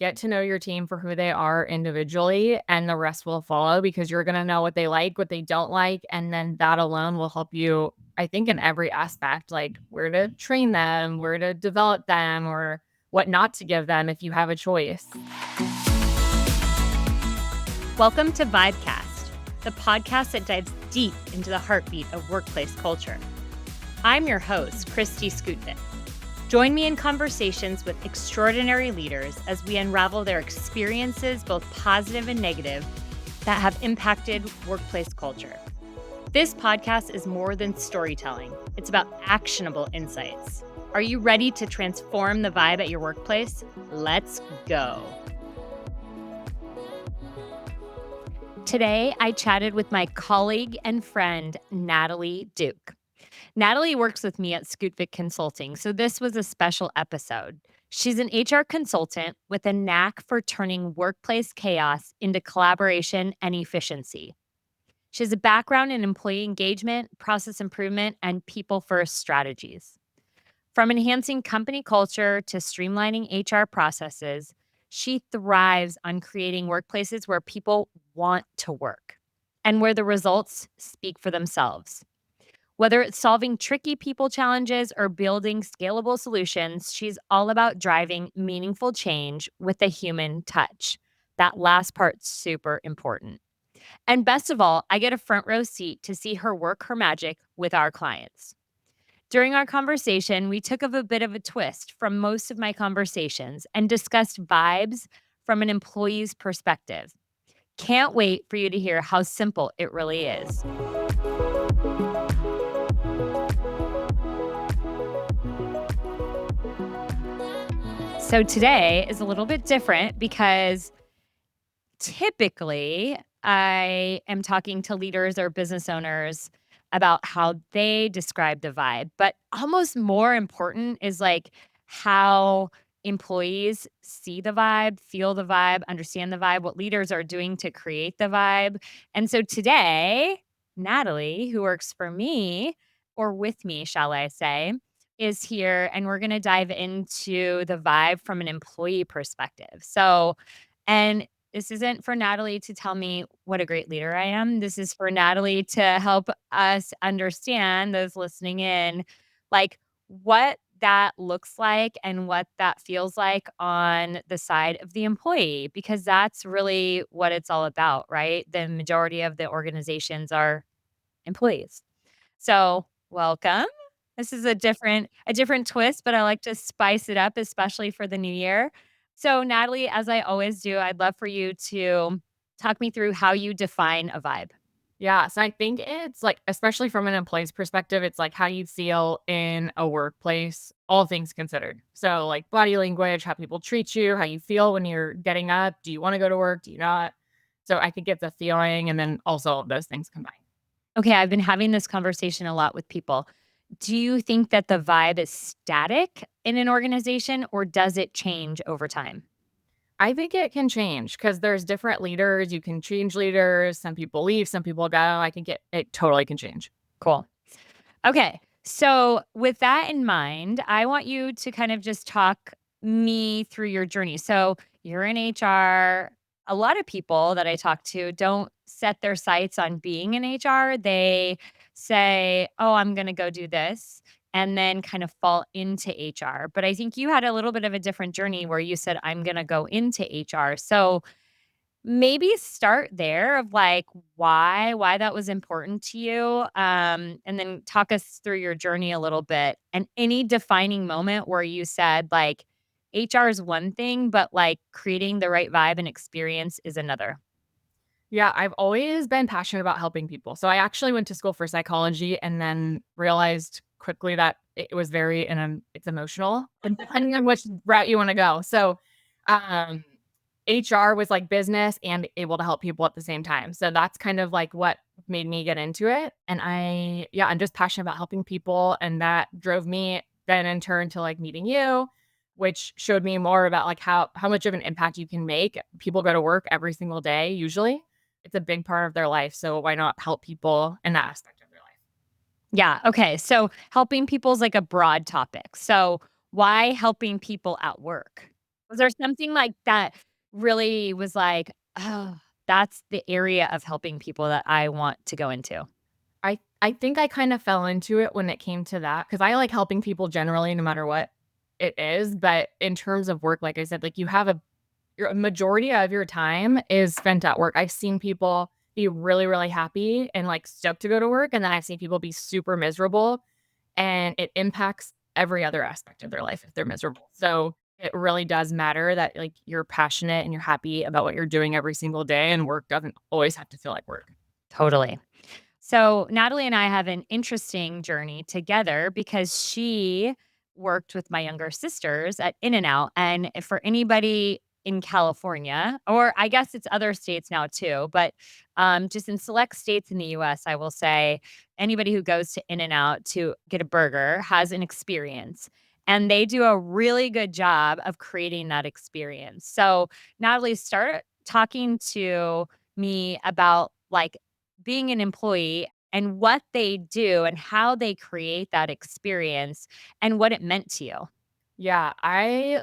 get to know your team for who they are individually, and the rest will follow because you're going to know what they like, what they don't like. And then that alone will help you, I think, in every aspect, like where to train them, where to develop them, or what not to give them if you have a choice. Welcome to Vibecast, the podcast that dives deep into the heartbeat of workplace culture. I'm your host, Kristi. Join me in conversations with extraordinary leaders as we unravel their experiences, both positive and negative, that have impacted workplace culture. This podcast is more than storytelling. It's about actionable insights. Are you ready to transform the vibe at your workplace? Let's go. Today, I chatted with my colleague and friend, Natalie Duke. Natalie works with me at Scootvik Consulting, so this was a special episode. She's an HR consultant with a knack for turning workplace chaos into collaboration and efficiency. She has a background in employee engagement, process improvement, and people-first strategies. From enhancing company culture to streamlining HR processes, she thrives on creating workplaces where people want to work and where the results speak for themselves. Whether it's solving tricky people challenges or building scalable solutions, she's all about driving meaningful change with a human touch. That last part's super important. And best of all, I get a front row seat to see her work her magic with our clients. During our conversation, we took a bit of a twist from most of my conversations and discussed vibes from an employee's perspective. Can't wait for you to hear how simple it really is. So today is a little bit different because typically I am talking to leaders or business owners about how they describe the vibe, but almost more important is like how employees see the vibe, feel the vibe, understand the vibe, what leaders are doing to create the vibe. And so today, Natalie, who works for me or with me, shall I say, is here and we're going to dive into the vibe from an employee perspective. And this isn't for Natalie to tell me what a great leader I am. This is for Natalie to help us understand, those listening in, like what that looks like and what that feels like on the side of the employee, because that's really what it's all about, right? The majority of the organizations are employees. So, welcome. This is a different twist, but I like to spice it up, especially for the new year. So, Natalie, as I always do, I'd love for you to talk me through how you define a vibe. Yeah. So I think it's like, especially from an employee's perspective, it's like how you feel in a workplace, all things considered. So, like body language, how people treat you, how you feel when you're getting up. Do you want to go to work? Do you not? So I think it's a feeling and then also all of those things combined. Okay, I've been having this conversation a lot with people. Do you think that the vibe is static in an organization or does it change over time? I think it can change because there's different leaders. You can change leaders. Some people leave, some people go. I think it totally can change. Cool. Okay. So, with that in mind, I want you to kind of just talk me through your journey. So, you're in HR. A lot of people that I talk to don't set their sights on being in HR. They say, oh, I'm going to go do this, and then kind of fall into HR. But I think you had a little bit of a different journey where you said, I'm going to go into HR. So, maybe start there of like why that was important to you, and then talk us through your journey a little bit and any defining moment where you said like HR is one thing, but like creating the right vibe and experience is another. Yeah, I've always been passionate about helping people. So I actually went to school for psychology and then realized quickly that it was very and it's emotional and depending on which route you want to go. So um HR was like business and able to help people at the same time. So that's kind of like what made me get into it. And I'm just passionate about helping people. And that drove me then in turn to like meeting you, which showed me more about like how much of an impact you can make. People go to work every single day, usually. It's a big part of their life. So why not help people in that aspect of their life? Yeah. Okay. So helping people is like a broad topic. So why helping people at work? Was there something like that really was like, "Oh, that's the area of helping people that I want to go into?" I think I kind of fell into it when it came to that because I like helping people generally no matter what it is, but in terms of work, like I said, like, you have a majority of your time is spent at work. I've seen people be really, really happy and, like, stoked to go to work, and then I've seen people be super miserable, and it impacts every other aspect of their life if they're miserable. So, it really does matter that, like, you're passionate and you're happy about what you're doing every single day, and work doesn't always have to feel like work. Totally. So, Natalie and I have an interesting journey together because she worked with my younger sisters at In N Out. And for anybody in California, or I guess it's other states now too, but just in select states in the US, I will say anybody who goes to In N Out to get a burger has an experience. And they do a really good job of creating that experience. So, Natalie, start talking to me about like being an employee and what they do and how they create that experience and what it meant to you. Yeah, I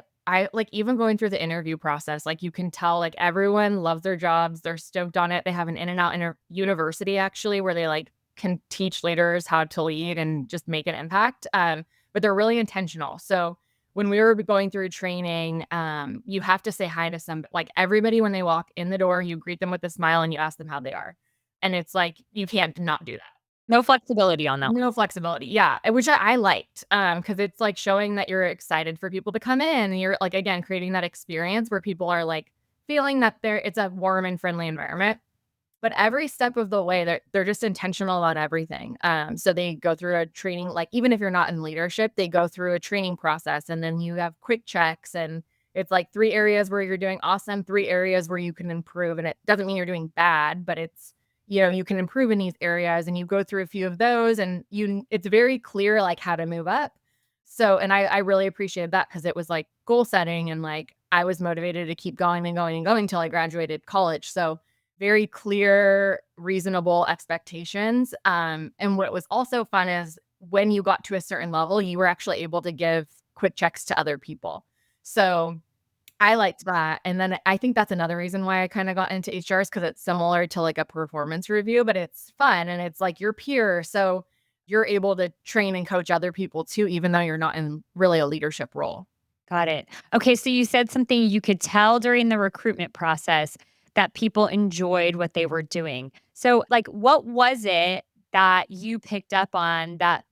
like, even going through the interview process, like, you can tell, like, everyone loves their jobs, they're stoked on it, they have an in and out university actually where they, like, can teach leaders how to lead and just make an impact, but they're really intentional, so when we were going through training, you have to say hi to some like, everybody when they walk in the door, you greet them with a smile and you ask them how they are, and it's like, you can't not do that. No flexibility on that one. No flexibility, yeah, which I liked, because it's, like, showing that you're excited for people to come in, and you're, like, again, creating that experience where people are, like, feeling that it's a warm and friendly environment, but every step of the way, they're just intentional about everything, so they go through a training like, even if you're not in leadership, they go through a training process, and then you have quick checks, and it's, like, 3 areas where you're doing awesome, 3 areas where you can improve, and it doesn't mean you're doing bad, but it's you can improve in these areas, and you go through a few of those, and it's very clear, like, how to move up. So and I really appreciated that because it was, like, goal setting and, like, I was motivated to keep going and going and going till I graduated college, so very clear, reasonable expectations, and what was also fun is when you got to a certain level, you were actually able to give quick checks to other people. So I liked that, and then I think that's another reason why I kinda got into HRs because it's similar to, like, a performance review, but it's fun, and it's, like, your peer, so you're able to train and coach other people too, even though you're not in really a leadership role. Got it. Okay, so you said something you could tell during the recruitment process that people enjoyed what they were doing. So, like, what was it that you picked up on that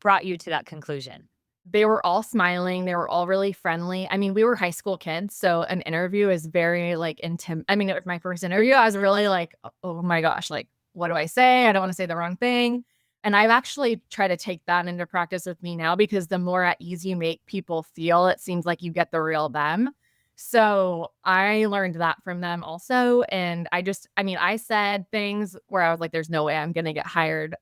brought you to that conclusion? They were all smiling, they were all really friendly. I mean, we were high school kids, so an interview is very, like, I mean, it was my first interview, I was really like, "Oh my gosh, like, what do I say? I don't wanna say the wrong thing." And I've actually tried to take that into practice with me now because the more at ease you make people feel, it seems like you get the real them. So, I learned that from them also, and I mean, I said things where I was like, "There's no way I'm gonna get hired,"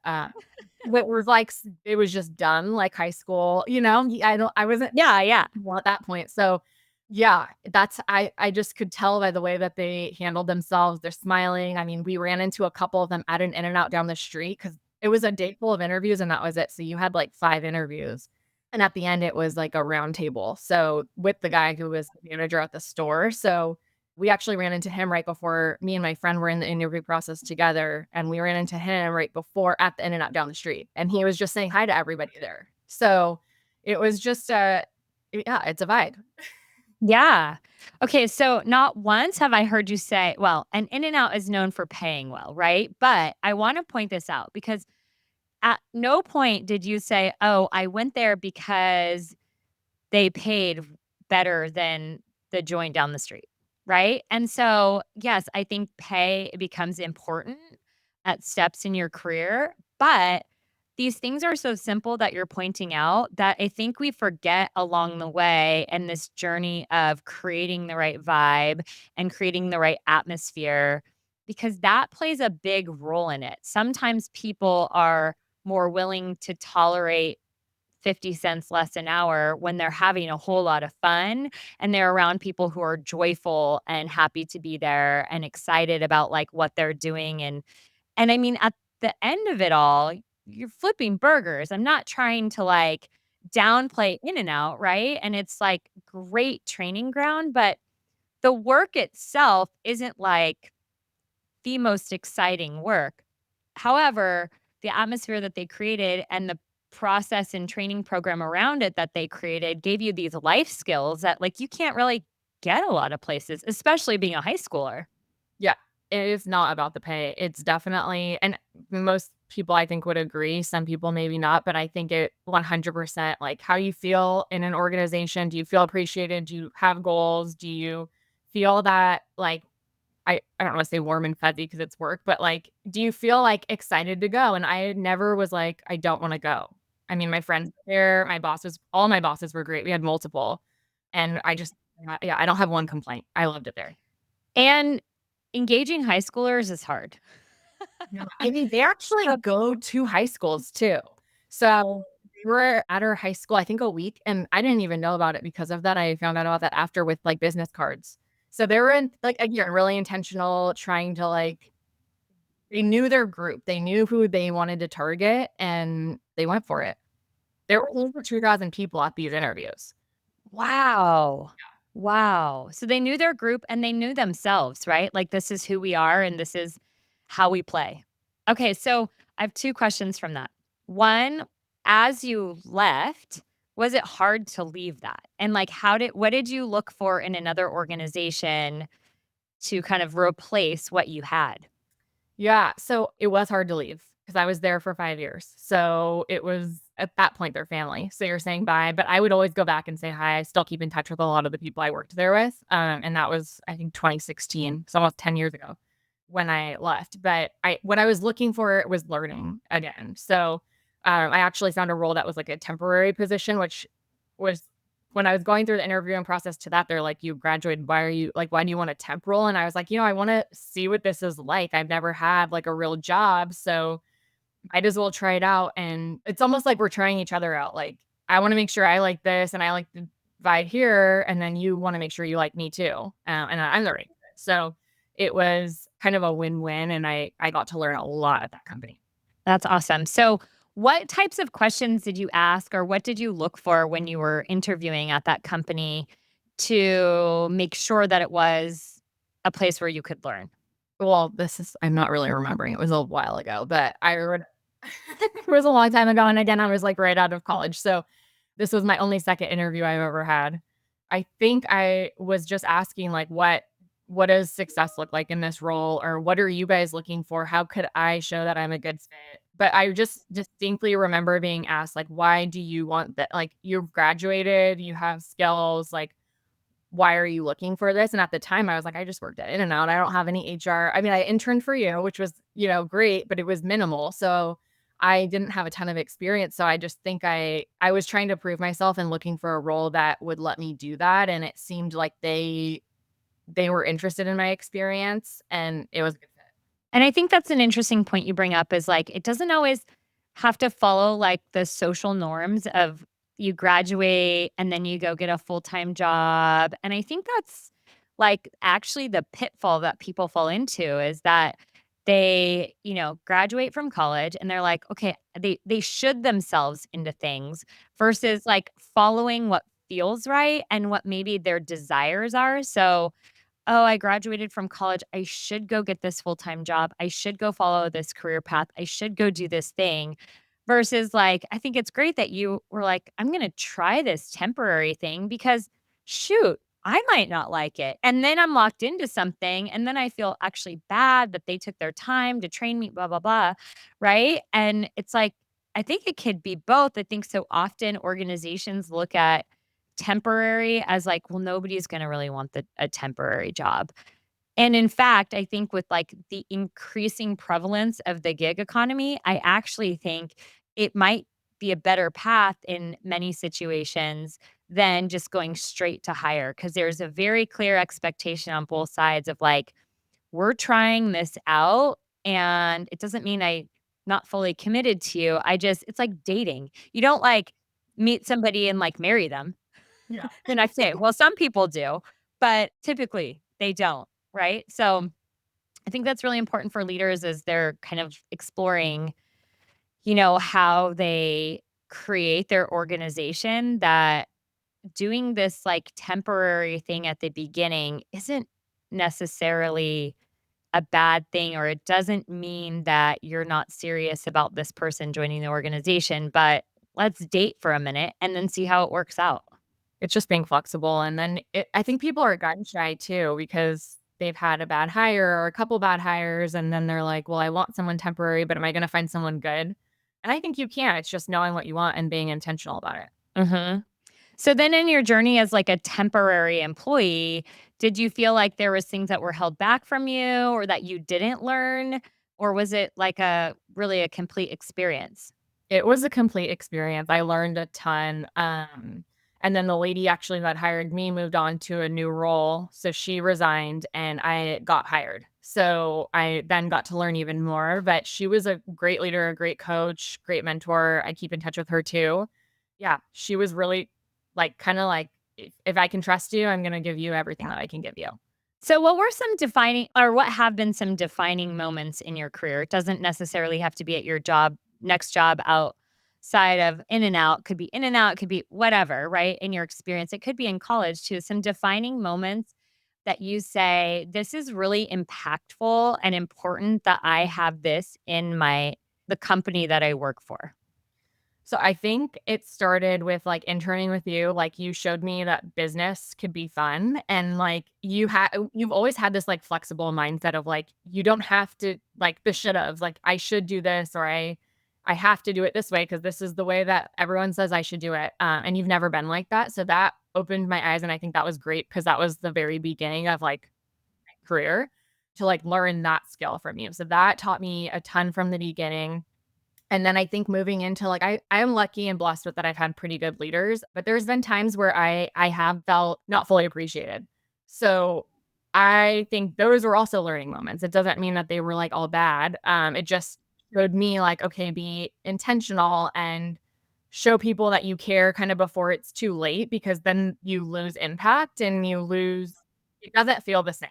what was like it was just done like high school, I wasn't Yeah, yeah. well at that point, so, yeah, that's I just could tell by the way that they handled themselves, they're smiling, I mean, we ran into a couple of them at an In-N-Out down the street because it was a day full of interviews and that was it, so you had, like, 5 interviews, and at the end, it was like a round table, so with the guy who was the manager at the store, so we actually ran into him right before me and my friend were in the interview process together, and we ran into him right before at the In-N-Out down the street, and he was just saying hi to everybody there. So, it was just yeah, it's a vibe. Yeah. Okay, so not once have I heard you say, well, and In-N-Out is known for paying well, right? But I want to point this out because at no point did you say, "Oh, I went there because they paid better than the joint down the street," right? And so, yes, I think pay becomes important at steps in your career, but these things are so simple that you're pointing out that I think we forget along the way in this journey of creating the right vibe and creating the right atmosphere because that plays a big role in it. Sometimes people are more willing to tolerate 50 cents less an hour when they're having a whole lot of fun and they're around people who are joyful and happy to be there and excited about like what they're doing and I mean at the end of it all you're flipping burgers. I'm not trying to like downplay In and Out, right? And it's like great training ground, but the work itself isn't like the most exciting work. However, the atmosphere that they created and the process and training program around it that they created gave you these life skills that like you can't really get a lot of places, especially being a high schooler. Yeah, it is not about the pay. It's definitely, and most people I think would agree, some people maybe not, but I think it 100% like how you feel in an organization. Do you feel appreciated? Do you have goals? Do you feel that like I don't wanna say warm and fuzzy because it's work, but, like, do you feel, like, excited to go? And I never was like, "I don't wanna go." I mean, my friends were there, my bosses all my bosses were great, we had multiple, and I just yeah, I don't have one complaint. I loved it there. And engaging high schoolers is hard. Yeah, I mean, they actually go to high schools too. So, we were at our high school, I think a week, and I didn't even know about it because of that. I found out about that after with, like, business cards. So, they were in like, again, really intentional, trying to, like they knew their group, they knew who they wanted to target, and they went for it. There were over 2,000 people at these interviews. Wow. Wow. So they knew their group and they knew themselves, right? Like, this is who we are and this is how we play. Okay. So I have two questions from that. One, as you left, was it hard to leave that? And like, what did you look for in another organization to kind of replace what you had? Yeah, so it was hard to leave because I was there for 5 years. So it was at that point their family. So you're saying bye, but I would always go back and say hi. I still keep in touch with a lot of the people I worked there with. And that was I think 2016, so almost 10 years ago when I left. But I what I was looking for was learning again. So I actually found a role that was like a temporary position, which was when I was going through the interviewing process to that, they're like, "You graduated. Why are you like, why do you want a temp role?" And I was like, "I wanna see what this is like. I've never had, like, a real job, so might as well try it out." And it's almost like we're trying each other out. Like, I wanna make sure I like this and I like the vibe here, and then you wanna make sure you like me too, and I'm learning. So, it was kind of a win-win, and I got to learn a lot at that company. That's awesome. So, what types of questions did you ask or what did you look for when you were interviewing at that company to make sure that it was a place where you could learn? Well, this is I'm not really remembering, it was a while ago, but I remember it was a long time ago, and again, I was, like, right out of college, so this was my only second interview I've ever had. I think I was just asking, like, what does success look like in this role, or what are you guys looking for? How could I show that I'm a good fit? But I just distinctly remember being asked, like, "Why do you want that?" Like, "You've graduated, you have skills, like, why are you looking for this?" And at the time, I was like, "I just worked at In and Out. I don't have any HR." I mean, I interned for you, which was, great, but it was minimal. So I didn't have a ton of experience. So I just think I was trying to prove myself and looking for a role that would let me do that. And it seemed like they were interested in my experience and it was a good fit. And I think that's an interesting point you bring up is like it doesn't always have to follow like the social norms of you graduate and then you go get a full-time job. And I think that's like actually the pitfall that people fall into is that they, graduate from college and they're like, okay, they should themselves into things versus like following what feels right and what maybe their desires are. So oh, I graduated from college. I should go get this full-time job. I should go follow this career path. I should go do this thing. Versus like, I think it's great that you were like, I'm going to try this temporary thing because shoot, I might not like it. And then I'm locked into something. And then I feel actually bad that they took their time to train me, blah, blah, blah. Right. And it's like, I think it could be both. I think so often organizations look at temporary as like, well, nobody's gonna really want a temporary job. And in fact, I think with like the increasing prevalence of the gig economy, I actually think it might be a better path in many situations than just going straight to hire because there's a very clear expectation on both sides of like, we're trying this out and it doesn't mean I not fully committed to you. It's like dating. You don't like meet somebody and like marry them Yeah. the next day. Well, some people do, but typically they don't, right? So I think that's really important for leaders as they're kind of exploring, how they create their organization that doing this, like, temporary thing at the beginning isn't necessarily a bad thing, or it doesn't mean that you're not serious about this person joining the organization, but let's date for a minute and then see how it works out. It's just being flexible, and then I think people are gun shy too because they've had a bad hire or a couple bad hires, and then they're like, "Well, I want someone temporary, but am I gonna find someone good?" And I think you can, it's just knowing what you want and being intentional about it. Mhm. So then in your journey as, like, a temporary employee, did you feel like there was things that were held back from you or that you didn't learn? Or was it like a really a complete experience? It was a complete experience. I learned a ton, and then the lady actually that hired me moved on to a new role, so she resigned and I got hired. So, I then got to learn even more, but she was a great leader, a great coach, great mentor. I keep in touch with her too. Yeah, she was really, like, kinda like, "If I can trust you, I'm gonna give you everything that I can give you." So what were some defining or what have been some defining moments in your career? It doesn't necessarily have to be at your job, next job outside of in and out, could be in and out, could be whatever, right? In your experience, it could be in college too. Some defining moments that you say, this is really impactful and important that I have this in the company that I work for. So I think it started with, like, interning with you, like, you showed me that business could be fun, and, like, you've always had this, like, flexible mindset of, like, you don't have to like, the should-haves, like, I should do this or I have to do it this way because this is the way that everyone says I should do it, and you've never been like that, so that opened my eyes, and I think that was great because that was the very beginning of, like, my career to, like, learn that skill from you, so that taught me a ton from the beginning. And then I think moving into, like, I am lucky and blessed with that I've had pretty good leaders, but there's been times where I have felt not fully appreciated. So, I think those were also learning moments. It doesn't mean that they were, like, all bad. It just showed me, like, okay, be intentional and show people that you care kinda before it's too late because then you lose impact and you lose it doesn't feel the same.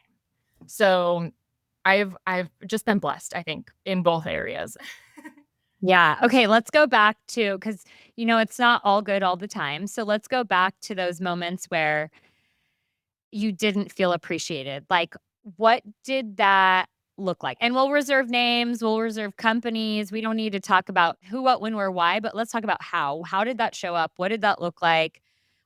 So, I've just been blessed, I think, in both areas. Yeah. Okay. Let's go back to because, it's not all good all the time. So let's go back to those moments where you didn't feel appreciated. Like, what did that look like? And we'll reserve names, we'll reserve companies. We don't need to talk about who, what, when, where, why, but let's talk about how. How did that show up? What did that look like?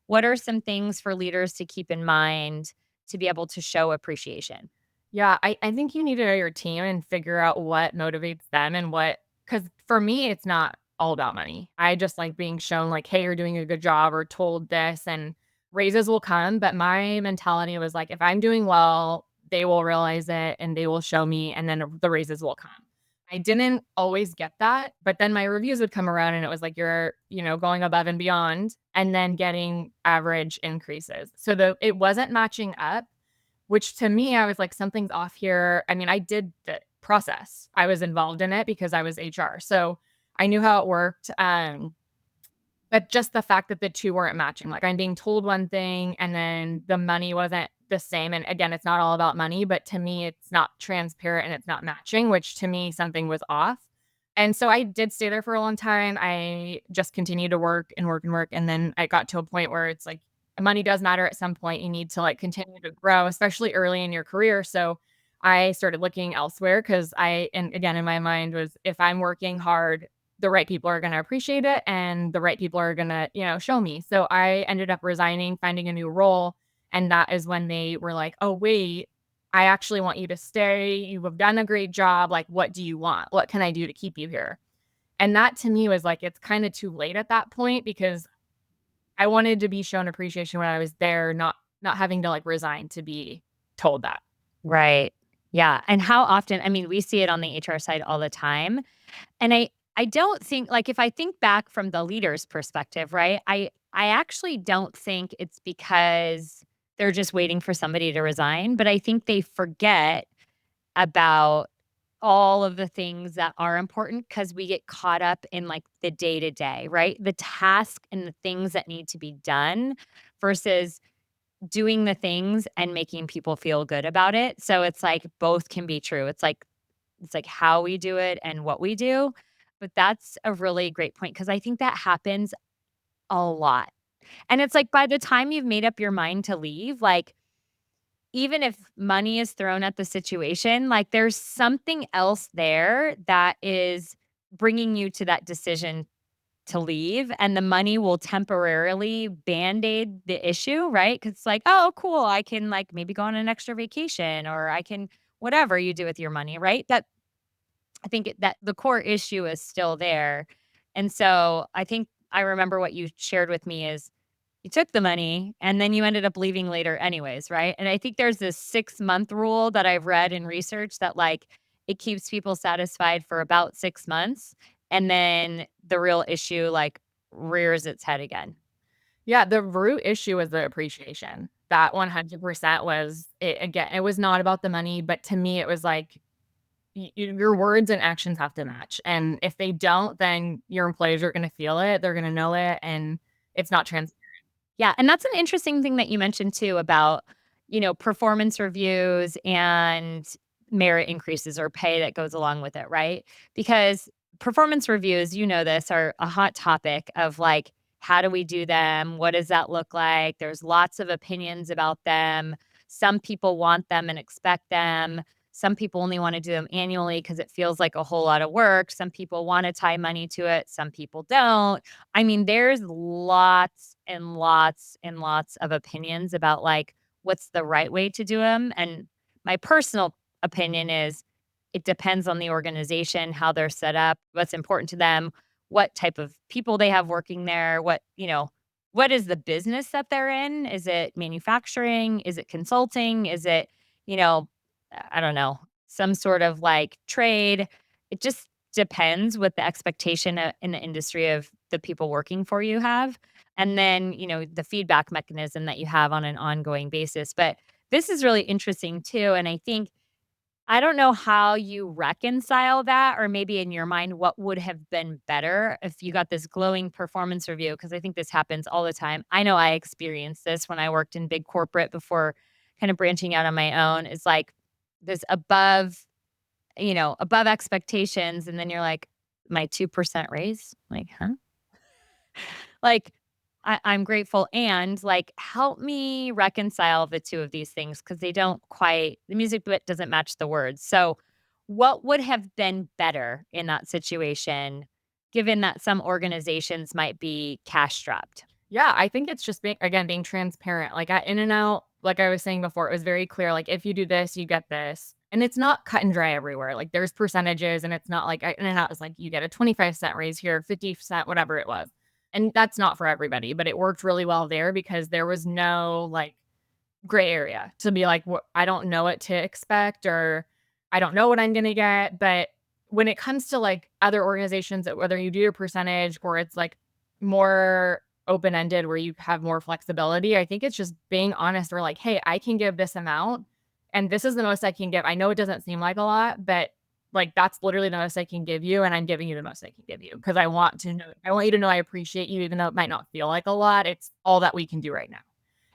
What are some things for leaders to keep in mind to be able to show appreciation? Yeah, I think you need to know your team and figure out what motivates them and because for me, it's not all about money. I just like being shown like, "Hey, you're doing a good job," or told this, and raises will come, but my mentality was like, if I'm doing well, they will realize it and they will show me, and then the raises will come. I didn't always get that, but then my reviews would come around and it was like, "You're, going above and beyond," and then getting average increases. So it wasn't matching up, which to me, I was like, "Something's off here." I mean, I did the process. I was involved in it because I was HR, so I knew how it worked, but just the fact that the 2 weren't matching, like, I'm being told one thing and then the money wasn't the same, and again, it's not all about money, but to me, it's not transparent and it's not matching, which to me, something was off, and so I did stay there for a long time. I just continued to work and work and work, and then I got to a point where it's like, money does matter at some point. You need to, like, continue to grow, especially early in your career, so I started looking elsewhere because and again, in my mind was, if I'm working hard, the right people are gonna appreciate it and the right people are gonna, show me. So I ended up resigning, finding a new role, and that is when they were like, "Oh, wait, I actually want you to stay. You have done a great job. Like, what do you want? What can I do to keep you here?" And that to me was like, it's kinda too late at that point because I wanted to be shown appreciation when I was there, not having to, like, resign to be told that. Right. Yeah. And how often, I mean, we see it on the HR side all the time. And I don't think like if I think back from the leader's perspective, right? I actually don't think it's because they're just waiting for somebody to resign, but I think they forget about all of the things that are important because we get caught up in like the day to day, right? The task and the things that need to be done versus doing the things and making people feel good about it. So it's like both can be true. It's like how we do it and what we do. But that's a really great point because I think that happens a lot. And it's like by the time you've made up your mind to leave, like, even if money is thrown at the situation, like, there's something else there that is bringing you to that decision to leave, and the money will temporarily Band-Aid the issue, right? Because it's like, "Oh, cool, I can, like, maybe go on an extra vacation, or I can" whatever you do with your money, right? That I think that the core issue is still there. And so I think I remember what you shared with me is you took the money and then you ended up leaving later anyways, right? And I think there's this 6-month rule that I've read in research that like it keeps people satisfied for about 6 months and then the real issue like rears its head again. Yeah, the root issue was the appreciation. That 100% was it again, it was not about the money, but to me, it was like your words and actions have to match. And if they don't, then your employees are going to feel it. They're going to know it. And it's not trans. Yeah, and that's an interesting thing that you mentioned too about, performance reviews and merit increases or pay that goes along with it, right? Because performance reviews, you know this, are a hot topic of like, how do we do them? What does that look like? There's lots of opinions about them. Some people want them and expect them. Some people only want to do them annually because it feels like a whole lot of work. Some people want to tie money to it. Some people don't. I mean, there's lots and lots and lots of opinions about like what's the right way to do them. And my personal opinion is it depends on the organization, how they're set up, what's important to them, what type of people they have working there, what is the business that they're in? Is it manufacturing? Is it consulting? Is it, you know, I don't know, some sort of like trade? It just depends what the expectation in the industry of the people working for you have. And then, the feedback mechanism that you have on an ongoing basis. But this is really interesting too. And I think, I don't know how you reconcile that, or maybe in your mind, what would have been better if you got this glowing performance review? Because I think this happens all the time. I know I experienced this when I worked in big corporate before kind of branching out on my own. It's like this above expectations. And then you're like, my 2% raise? Like, huh? Like, I'm grateful and, like, help me reconcile the 2 of these things because they don't quite the music bit doesn't match the words. So, what would have been better in that situation, given that some organizations might be cash strapped? Yeah, I think it's just being transparent. Like at In and Out, like I was saying before, it was very clear. Like if you do this, you get this. And it's not cut and dry everywhere. Like there's percentages, and it's not like In and Out is like you get a 25-cent raise here, 50%, whatever it was. And that's not for everybody, but it worked really well there because there was no like gray area to be like, "What I don't know what to expect," or "I don't know what I'm gonna get." But when it comes to, like, other organizations that whether you do a percentage or it's, like, more open-ended where you have more flexibility, I think it's just being honest. Or like, "Hey, I can give this amount, and this is the most I can give. I know it doesn't seem like a lot, but, like, that's literally the most I can give you, and I'm giving you the most I can give you because I want you to know I appreciate you even though it might not feel like a lot. It's all that we can do right now."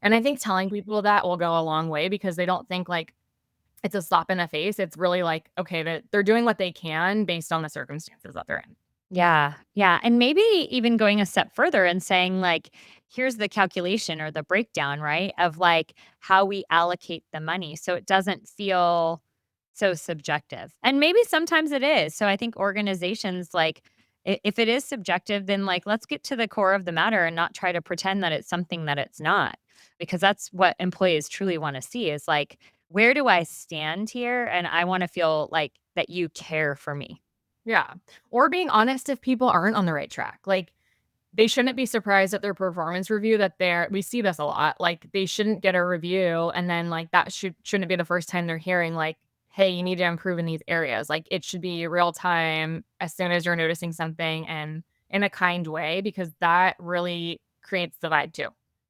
And I think telling people that will go a long way because they don't think like it's a slap in the face. It's really like, okay, that they're doing what they can based on the circumstances that they're in. Yeah, yeah, and maybe even going a step further and saying, like, here's the calculation or the breakdown, right, of, like, how we allocate the money so it doesn't feel so subjective, and maybe sometimes it is, so I think organizations, like, if it is subjective, then, like, let's get to the core of the matter and not try to pretend that it's something that it's not, because that's what employees truly wanna see is, like, "Where do I stand here?" And I wanna feel like that you care for me. Yeah. Or being honest if people aren't on the right track. Like they shouldn't be surprised at their performance review that we see this a lot. Like they shouldn't get a review and then like that shouldn't be the first time they're hearing like, hey, you need to improve in these areas. Like it should be real time as soon as you're noticing something and in a kind way, because that really creates the vibe too.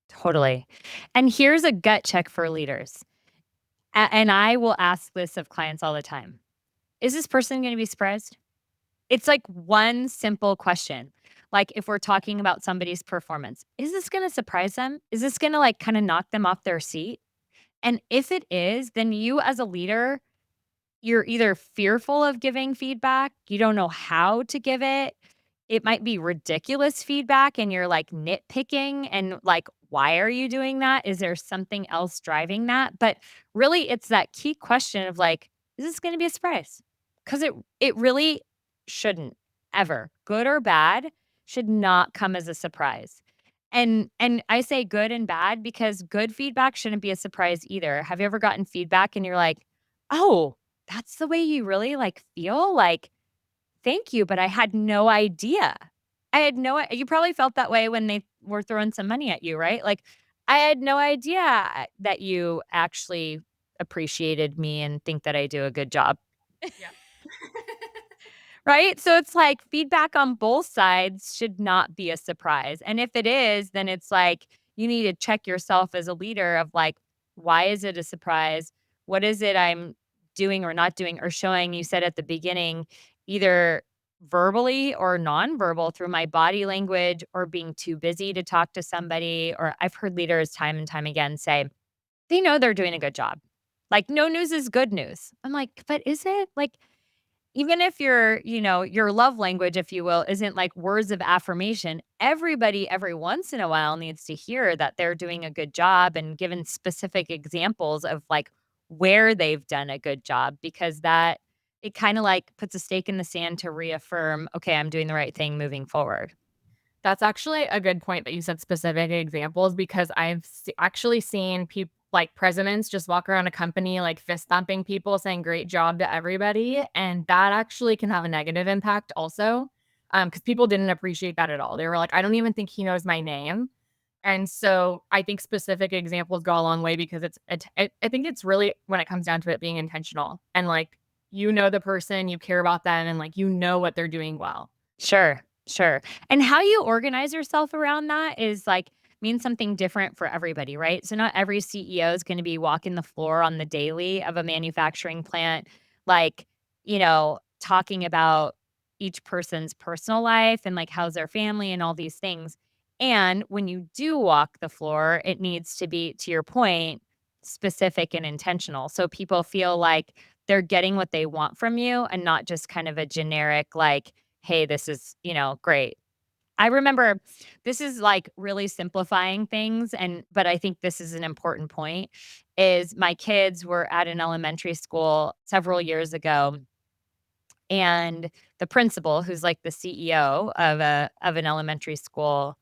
Totally. And here's a gut check for leaders. And I will ask this of clients all the time. Is this person going to be surprised? It's like one simple question. Like if we're talking about somebody's performance, is this going to surprise them? Is this going to like kind of knock them off their seat? And if it is, then you as a leader, you're either fearful of giving feedback, you don't know how to give it. It might be ridiculous feedback and you're like nitpicking and like, why are you doing that? Is there something else driving that? But really, it's that key question of like, is this going to be a surprise? Because it really shouldn't ever, good or bad, should not come as a surprise. And I say good and bad because good feedback shouldn't be a surprise either. Have you ever gotten feedback and you're like, oh, that's the way you really, like, feel? Like, "Thank you, but I had no idea." I had no I You probably felt that way when they were throwing some money at you, right? Like, "I had no idea that you actually appreciated me and think that I do a good job." Yeah. Right? So it's like feedback on both sides should not be a surprise. And if it is, then it's like you need to check yourself as a leader of like, why is it a surprise? What is it I'm doing or not doing or showing? You said at the beginning, either verbally or nonverbal through my body language or being too busy to talk to somebody. Or I've heard leaders time and time again say, they know they're doing a good job. Like, no news is good news. I'm like, but is it? Like, even if your love language, if you will, isn't like words of affirmation, everybody every once in a while needs to hear that they're doing a good job and given specific examples of like where they've done a good job because that it kind of like puts a stake in the sand to reaffirm, okay, I'm doing the right thing moving forward. That's actually a good point that you said specific examples because actually seen people like presidents just walk around a company like fist thumping people saying great job to everybody. And that actually can have a negative impact also. Because people didn't appreciate that at all. They were like, I don't even think he knows my name. And so I think specific examples go a long way because I think it's really when it comes down to it being intentional and like you know the person, you care about them, and like you know what they're doing well. Sure, sure. And how you organize yourself around that is like means something different for everybody, right? So not every CEO is going to be walking the floor on the daily of a manufacturing plant, like, talking about each person's personal life and like how's their family and all these things. And when you do walk the floor, it needs to be, to your point, specific and intentional. So people feel like they're getting what they want from you and not just kind of a generic, like, hey, this is, great. I remember this is like really simplifying things but I think this is an important point is my kids were at an elementary school several years ago and the principal who's like the CEO of an elementary school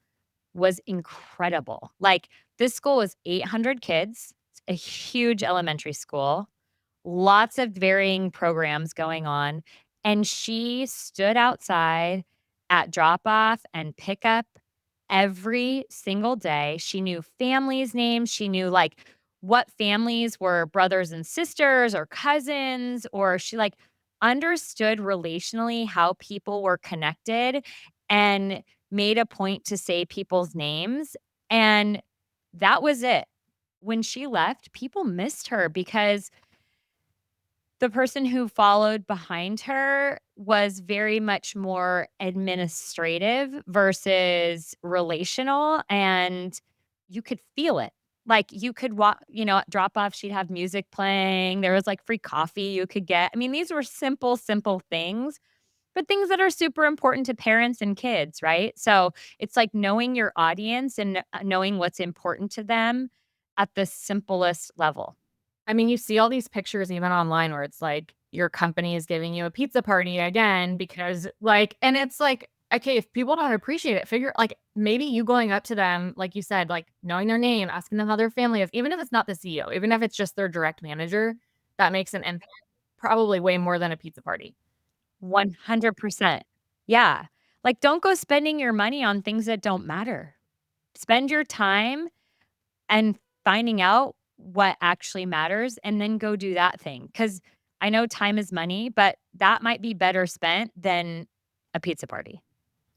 was incredible. Like this school was 800 kids, a huge elementary school. Lots of varying programs going on, and she stood outside at drop off and pickup every single day. She knew families' names, she knew, like, what families were brothers and sisters or cousins, or she, like, understood relationally how people were connected and made a point to say people's names, and that was it. When she left, people missed her because the person who followed behind her was very much more administrative versus relational, and you could feel it. Like, you could at drop off, she'd have music playing, there was, like, free coffee you could get. I mean, these were simple, simple things, but things that are super important to parents and kids, right? So, it's like knowing your audience and, knowing what's important to them at the simplest level. I mean, you see all these pictures even online where it's like your company is giving you a pizza party again because like and it's like, okay, if people don't appreciate it, figure like maybe you going up to them, like you said, like knowing their name, asking them how their family is, even if it's not the CEO, even if it's just their direct manager, that makes an impact probably way more than a pizza party. 100%. Yeah. Like, don't go spending your money on things that don't matter. Spend your time and finding out what actually matters and then go do that thing. Because I know time is money, but that might be better spent than a pizza party.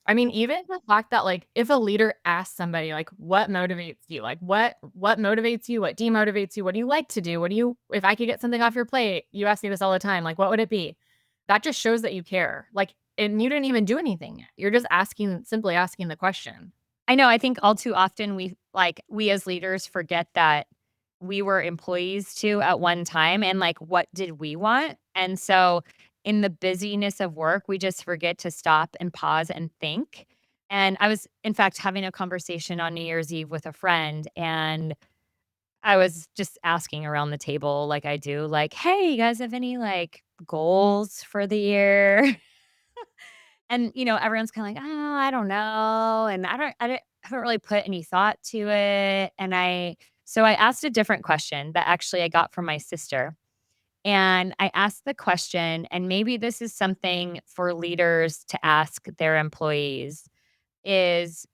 I mean, even the fact that, like, if a leader asks somebody, like, "What motivates you?" Like, "What motivates you? What demotivates you? What do you like to do? What do you if I could get something off your plate," you ask me this all the time, like, "What would it be?" That just shows that you care. Like, and you didn't even do anything yet. You're just simply asking the question. I know, I think all too often we as leaders forget that we were employees too at one time and, like, what did we want? And so in the busyness of work, we just forget to stop and pause and think. And I was, in fact, having a conversation on New Year's Eve with a friend, and I was just asking around the table like I do, like, "Hey, you guys have any, like, goals for the year?" And, everyone's kinda like, "Oh, I don't know," and I haven't really put any thought to it, and I asked a different question that actually I got from my sister, and I asked the question, and maybe this is something for leaders to ask their employees, is,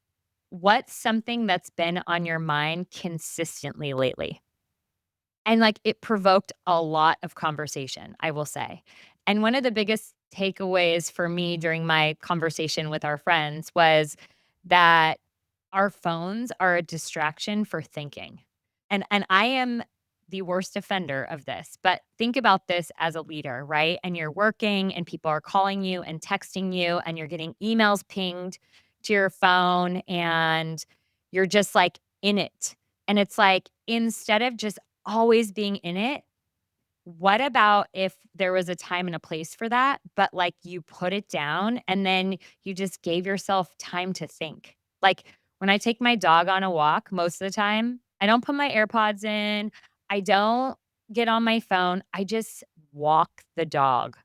"What's something that's been on your mind consistently lately?" And, like, it provoked a lot of conversation, I will say. And one of the biggest takeaways for me during my conversation with our friends was that our phones are a distraction for thinking. And I am the worst offender of this, but think about this as a leader, right? And you're working and people are calling you and texting you and you're getting emails pinged to your phone and you're just like in it. And it's like instead of just always being in it, what about if there was a time and a place for that, but, like, you put it down and then you just gave yourself time to think? Like, when I take my dog on a walk, most of the time, I don't put my AirPods in, I don't get on my phone, I just walk the dog,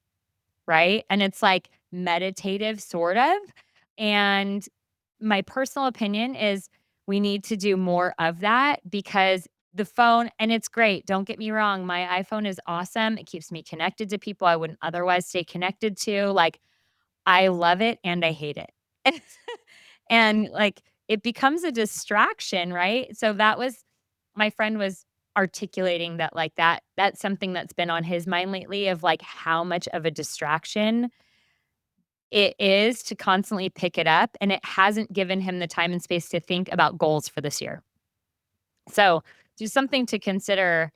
right? And it's, like, meditative, sort of, and my personal opinion is we need to do more of that because the phone and it's great, don't get me wrong, my iPhone is awesome, it keeps me connected to people I wouldn't otherwise stay connected to, like, I love it and I hate it. And, like, it becomes a distraction, right? So that was my friend was articulating that, like, that's something that's been on his mind lately of, like, how much of a distraction it is to constantly pick it up, and it hasn't given him the time and space to think about goals for this year. So, just something to consider,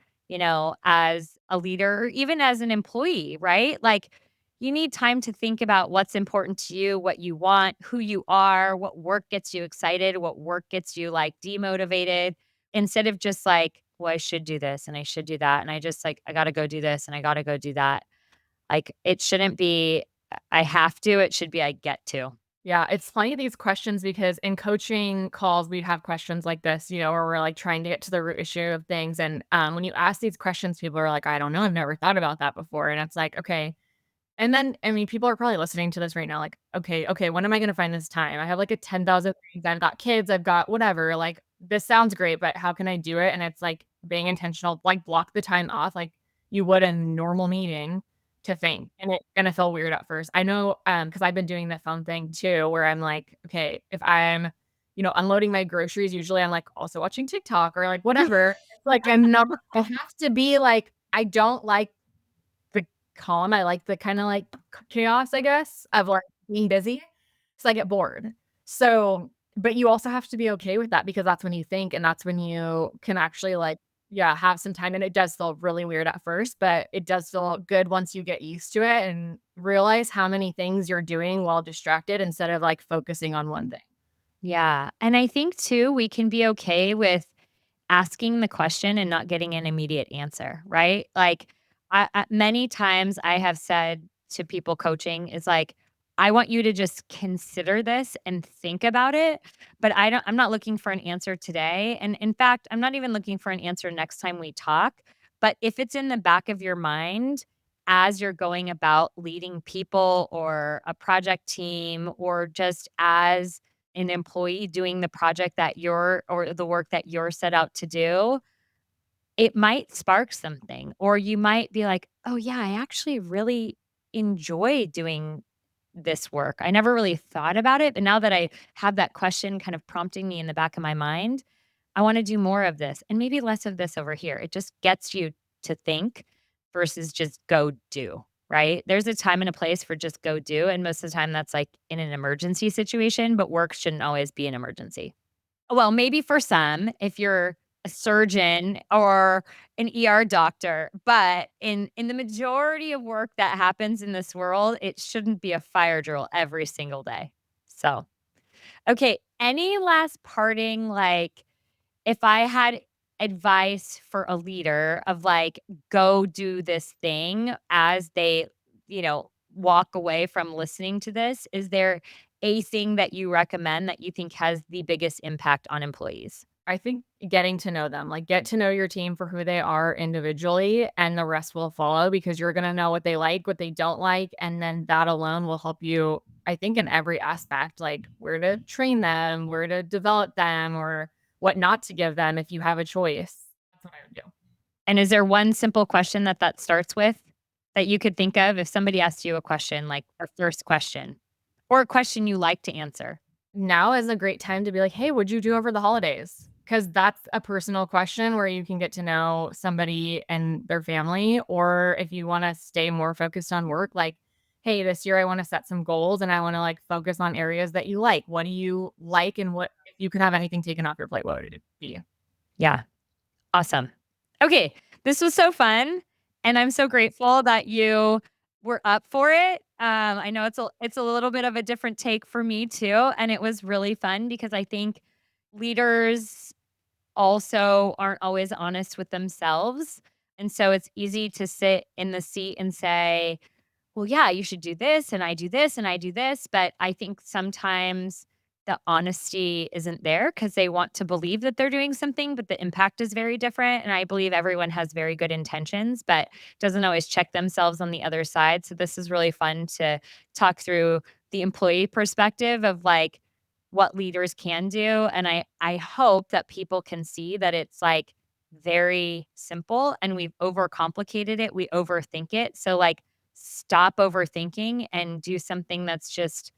as a leader or even as an employee, right? Like, you need time to think about what's important to you, what you want, who you are, what work gets you excited, what work gets you, like, demotivated, instead of just like, "Well, I should do this and I should do that, and I just, like, I gotta go do this and I gotta go do that." Like, it shouldn't be, I have to, it should be I get to. Yeah, it's funny these questions because in coaching calls, we have questions like this, where we're like trying to get to the root issue of things. And when you ask these questions, people are like, I don't know, I've never thought about that before. And it's like, okay. And then, I mean, people are probably listening to this right now, like, okay, when am I going to find this time? I have like a 10,000 things. I've got kids, I've got whatever. Like, this sounds great, but how can I do it? And it's like being intentional, like, block the time off like you would in a normal meeting to think, and it's gonna feel weird at first. I know, because I've been doing the phone thing too, where I'm like, okay, if I'm, unloading my groceries, usually I'm like also watching TikTok or like whatever. Like I'm not, I have to be like, I don't like the calm. I like the kinda like chaos, I guess, of like being busy. So I get bored. So, but you also have to be okay with that because that's when you think and that's when you can actually like, yeah, have some time, and it does feel really weird at first, but it does feel good once you get used to it and realize how many things you're doing while distracted instead of like focusing on one thing. Yeah, and I think too, we can be okay with asking the question and not getting an immediate answer, right? Like, many times I have said to people coaching is like, I want you to just consider this and think about it, but I'm not looking for an answer today. And in fact, I'm not even looking for an answer next time we talk. But if it's in the back of your mind as you're going about leading people or a project team or just as an employee doing the project that you're or the work that you're set out to do, it might spark something, or you might be like, "Oh, yeah, I actually really enjoy doing this work. I never really thought about it, but now that I have that question kind of prompting me in the back of my mind, I wanna do more of this and maybe less of this over here." It just gets you to think versus just go do, right? There's a time and a place for just go do, and most of the time that's, like, in an emergency situation, but work shouldn't always be an emergency. Well, maybe for some, if you're a surgeon or an ER doctor, but in the majority of work that happens in this world, it shouldn't be a fire drill every single day. So, okay, any last parting, like, if I had advice for a leader of like, go do this thing as they, walk away from listening to this? Is there a thing that you recommend that you think has the biggest impact on employees? I think getting to know them, like, get to know your team for who they are individually, and the rest will follow because you're gonna know what they like, what they don't like, and then that alone will help you, I think, in every aspect, like where to train them, where to develop them, or what not to give them if you have a choice. That's what I would do. And is there one simple question that starts with that you could think of if somebody asked you a question, like our first question, or a question you like to answer? Now is a great time to be like, "Hey, what'd you do over the holidays?" Because that's a personal question where you can get to know somebody and their family, or if you wanna stay more focused on work, like, "Hey, this year I wanna set some goals and I wanna, like, focus on areas that you like. What do you like and what if you could have anything taken off your plate, what would it be?" Yeah. Awesome. Okay, this was so fun, and I'm so grateful that you were up for it. I know it's a little bit of a different take for me too, and it was really fun because I think leaders also aren't always honest with themselves, and so it's easy to sit in the seat and say, well, yeah, you should do this, and I do this, and I do this. But I think sometimes the honesty isn't there because they want to believe that they're doing something, but the impact is very different. And I believe everyone has very good intentions, but doesn't always check themselves on the other side. So this is really fun to talk through the employee perspective of like what leaders can do. And I hope that people can see that it's like very simple and we've overcomplicated it. We overthink it. So like stop overthinking and do something that's just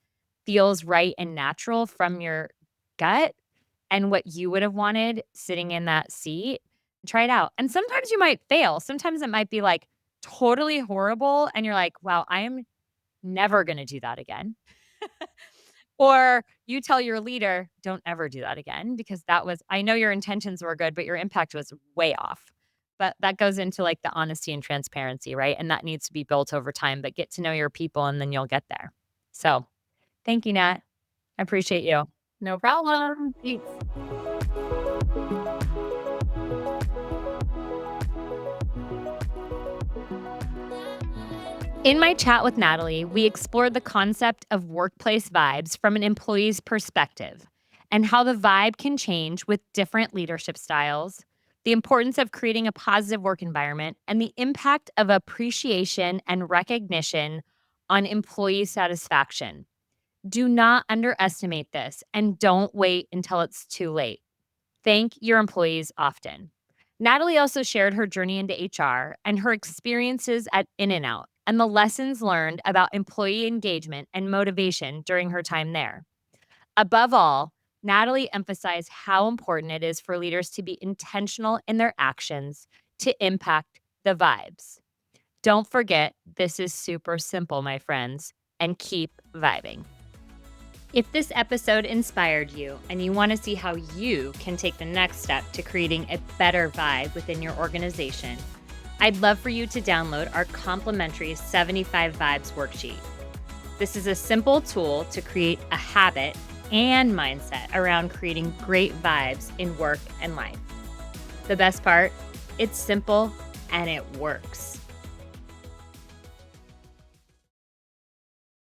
feels right and natural from your gut and what you would have wanted sitting in that seat. Try it out. And sometimes you might fail. Sometimes it might be like totally horrible. And you're like, wow, I am never going to do that again. Or you tell your leader, don't ever do that again because that was, I know your intentions were good, but your impact was way off. But that goes into like the honesty and transparency, right? And that needs to be built over time, but get to know your people and then you'll get there. So thank you, Nat. I appreciate you. No problem. Thanks. In my chat with Natalie, we explored the concept of workplace vibes from an employee's perspective and how the vibe can change with different leadership styles, the importance of creating a positive work environment, and the impact of appreciation and recognition on employee satisfaction. Do not underestimate this and don't wait until it's too late. Thank your employees often. Natalie also shared her journey into HR and her experiences at In N Out and the lessons learned about employee engagement and motivation during her time there. Above all, Natalie emphasized how important it is for leaders to be intentional in their actions to impact the vibes. Don't forget, this is super simple, my friends, and keep vibing. If this episode inspired you and you want to see how you can take the next step to creating a better vibe within your organization, I'd love for you to download our complimentary 75 Vibes worksheet. This is a simple tool to create a habit and mindset around creating great vibes in work and life. The best part, it's simple and it works.